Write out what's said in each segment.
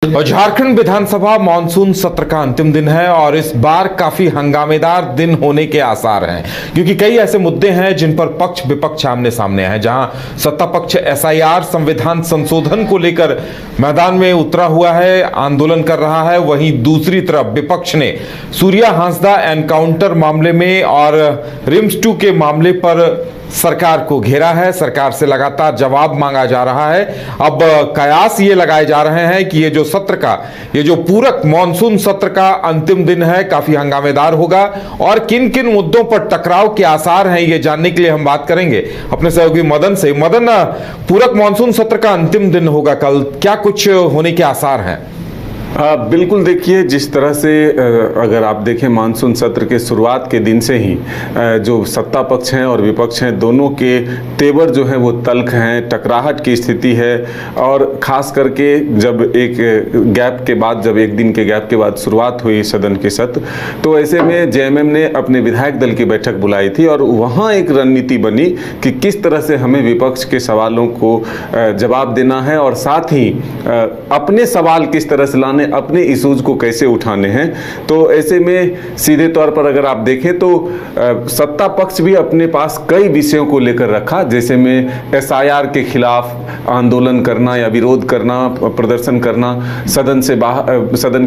और झारखंड विधानसभा मानसून सत्र का अंतिम दिन है और इस बार काफी हंगामेदार दिन होने के आसार हैं, क्योंकि कई ऐसे मुद्दे हैं जिन पर पक्ष विपक्ष आमने सामने हैं। जहां सत्ता पक्ष एसआईआर संविधान संशोधन को लेकर मैदान में उतरा हुआ है, आंदोलन कर रहा है, वहीं दूसरी तरफ विपक्ष ने सूर्या हांसदा एनकाउंटर मामले में और रिम्स 2 के मामले पर सरकार को घेरा है। सरकार से लगातार जवाब मांगा जा रहा है। अब कयास ये लगाए जा रहे हैं कि ये जो पूरक मानसून सत्र का अंतिम दिन है काफी हंगामेदार होगा और किन किन मुद्दों पर टकराव के आसार हैं, ये जानने के लिए हम बात करेंगे अपने सहयोगी मदन से। मदन, पूरक मानसून सत्र का अंतिम दिन होगा कल, क्या कुछ होने के आसार हैं? बिल्कुल, देखिए जिस तरह से अगर आप देखें मानसून सत्र के शुरुआत के दिन से ही जो सत्ता पक्ष हैं और विपक्ष हैं, दोनों के तेवर जो हैं वो तल्ख हैं, टकराहट की स्थिति है। और ख़ास करके जब एक गैप के बाद, जब एक दिन के गैप के बाद शुरुआत हुई सदन के सत्र, तो ऐसे में जेएमएम ने अपने विधायक दल की बैठक बुलाई थी और वहाँ एक रणनीति बनी कि किस तरह से हमें विपक्ष के सवालों को जवाब देना है और साथ ही अपने सवाल किस तरह से लाने, अपने इश्यूज को कैसे उठाने हैं। तो ऐसे में सीधे तौर पर अगर आप देखें तो सत्ता पक्ष भी अपने पास कई विषयों को लेकर रखा, जैसे में एसआईआर के खिलाफ आंदोलन करना या विरोध करना, प्रदर्शन करना, सदन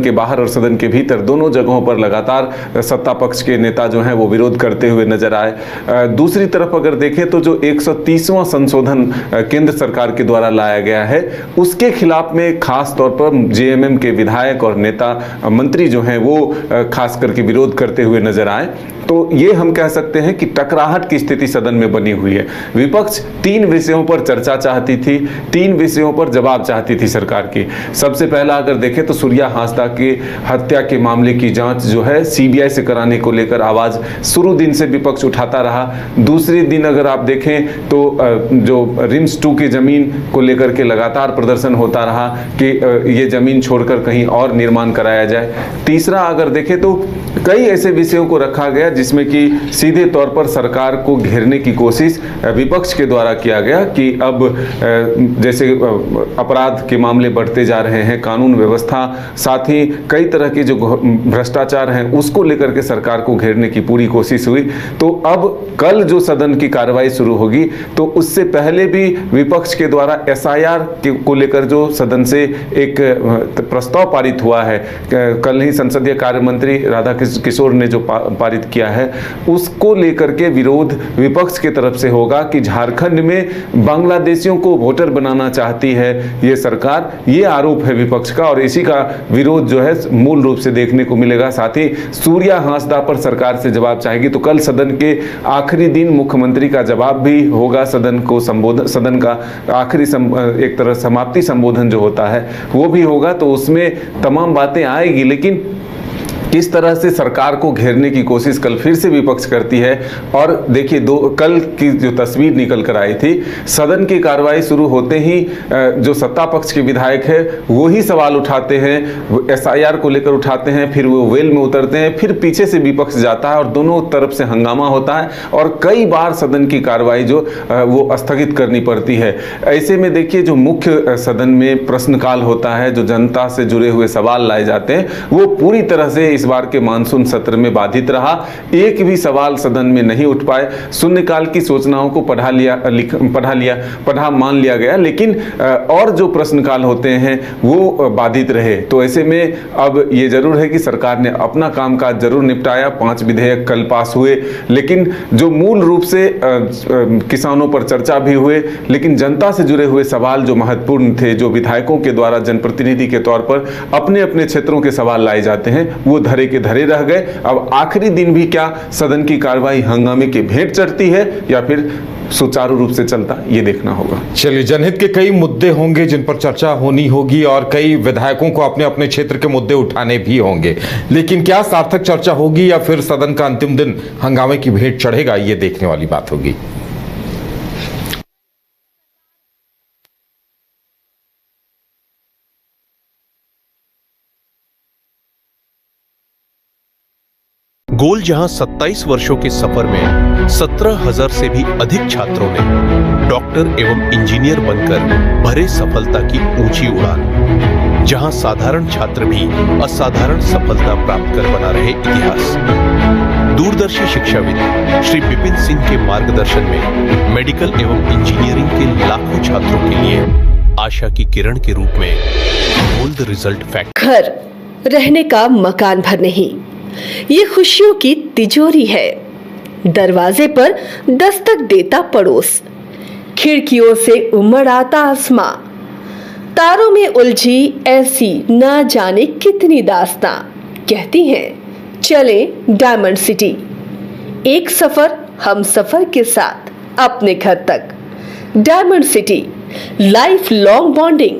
के बाहर और सदन के भीतर दोनों जगहों पर लगातार सत्ता पक्ष के नेता जो हैं वो विरोध करते हुए नजर आए। दूसरी तरफ अगर देखें तो जो 130वां संशोधन केंद्र सरकार के द्वारा लाया गया है, उसके खिलाफ में खास तौर पर जेएमएम के विधायक और नेता मंत्री जो हैं वो खास करके विरोध करते हुए नजर आए। तो ये हम कह सकते हैं कि टकराहट की स्थिति सदन में बनी हुई है। विपक्ष 3 विषयों पर चर्चा चाहती थी, 3 विषयों पर जवाब चाहती थी सरकार की। सबसे पहला अगर देखें तो सूर्या हांसदा के हत्या के मामले की जांच जो है सीबीआई से कराने को लेकर आवाज शुरू दिन से विपक्ष उठाता रहा। दूसरे दिन अगर आप देखें तो जो रिम्स 2 की जमीन को लेकर के लगातार प्रदर्शन होता रहा कि ये जमीन छोड़कर कहीं और निर्माण कराया जाए। तीसरा अगर देखें तो कई ऐसे विषयों को रखा गया जिसमें कि सीधे तौर पर सरकार को घेरने की कोशिश विपक्ष के द्वारा किया गया कि अब जैसे अपराध के मामले बढ़ते जा रहे हैं, कानून व्यवस्था, साथ ही कई तरह के जो भ्रष्टाचार हैं उसको लेकर के सरकार को घेरने की पूरी कोशिश हुई। तो अब कल जो सदन की कार्रवाई शुरू होगी तो उससे पहले भी विपक्ष के द्वारा एसआईआर को लेकर जो सदन से एक प्रस्ताव पारित हुआ है, कल ही संसदीय कार्य मंत्री राधा किशोर ने जो पारित किया है, उसको लेकर के विरोध विपक्ष के तरफ से होगा कि झारखंड में बांग्लादेशियों को वोटर बनाना चाहती है ये सरकार। ये आरोप है विपक्ष का और इसी का विरोध जो है मूल रूप से देखने को मिलेगा। साथ ही सूर्या हांसदा पर सरकार से जवाब चाहेगी। तो कल सदन के आखिरी दिन मुख्यमंत्री का जवाब भी होगा, सदन का आखिरी एक तरह समाप्ति संबोधन जो होता है वो भी होगा। तो उसमें तमाम बातें आएगी, लेकिन किस तरह से सरकार को घेरने की कोशिश कल फिर से विपक्ष करती है। और देखिए कल की जो तस्वीर निकल कर आई थी, सदन की कार्रवाई शुरू होते ही जो सत्ता पक्ष के विधायक है वो ही सवाल उठाते हैं, एसआईआर को लेकर उठाते हैं, फिर वो वेल में उतरते हैं, फिर पीछे से विपक्ष जाता है और दोनों तरफ से हंगामा होता है और कई बार सदन की कार्रवाई जो वो स्थगित करनी पड़ती है। ऐसे में देखिए जो मुख्य सदन में प्रश्नकाल होता है, जो जनता से जुड़े हुए सवाल लाए जाते हैं, वो पूरी तरह से इस बार के मानसून सत्र में बाधित रहा। एक भी सवाल सदन में नहीं उठ पाए। शून्यकाल की सूचनाओं को मान लिया गया, लेकिन और जो प्रश्नकाल होते हैं वो बाधित रहे। तो ऐसे में अब ये जरूर है कि सरकार ने अपना कामकाज जरूर निपटाया। 5 विधेयक कल पास हुए, लेकिन जो मूल रूप से किसानों पर चर्चा भी हुए, लेकिन जनता से जुड़े हुए सवाल जो महत्वपूर्ण थे, जो विधायकों के द्वारा जनप्रतिनिधि के तौर पर अपने अपने क्षेत्रों के सवाल लाए जाते हैं, वो धरे के धरे रह गए। अब आखिरी दिन भी क्या सदन की कार्रवाई हंगामे के भेंट चढ़ती है या फिर सुचारू रूप से चलता, ये देखना होगा। चलिए, जनहित के कई मुद्दे होंगे जिन पर चर्चा होनी होगी और कई विधायकों को अपने अपने क्षेत्र के मुद्दे उठाने भी होंगे, लेकिन क्या सार्थक चर्चा होगी या फिर सदन का अंतिम दिन हंगामे की भेंट चढ़ेगा, ये देखने वाली बात होगी। गोल जहां 27 वर्षों के सफर में 17,000 से भी अधिक छात्रों ने डॉक्टर एवं इंजीनियर बनकर भरे सफलता की ऊंची उड़ान। जहां साधारण छात्र भी असाधारण सफलता प्राप्त कर बना रहे इतिहास। दूरदर्शी शिक्षाविद श्री विपिन सिंह के मार्गदर्शन में मेडिकल एवं इंजीनियरिंग के लाखों छात्रों के लिए आशा की किरण के रूप में बोल्ड रिजल्ट फैक्ट। घर रहने का मकान भर नहीं, ये खुशियों की तिजोरी है। दरवाजे पर दस्तक देता पड़ोस, खिड़कियों से उमड़ आता आसमां, तारों में उलझी ऐसी ना जाने कितनी दास्तां। कहती हैं चले डायमंड सिटी, एक सफर हम सफर के साथ अपने घर तक। Diamond city, life long bonding,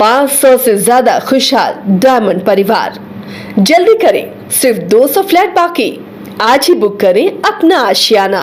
500 से ज्यादा खुशहाल डायमंड परिवार। जल्दी करें, सिर्फ 200 फ्लैट बाकी। आज ही बुक करें अपना आशियाना।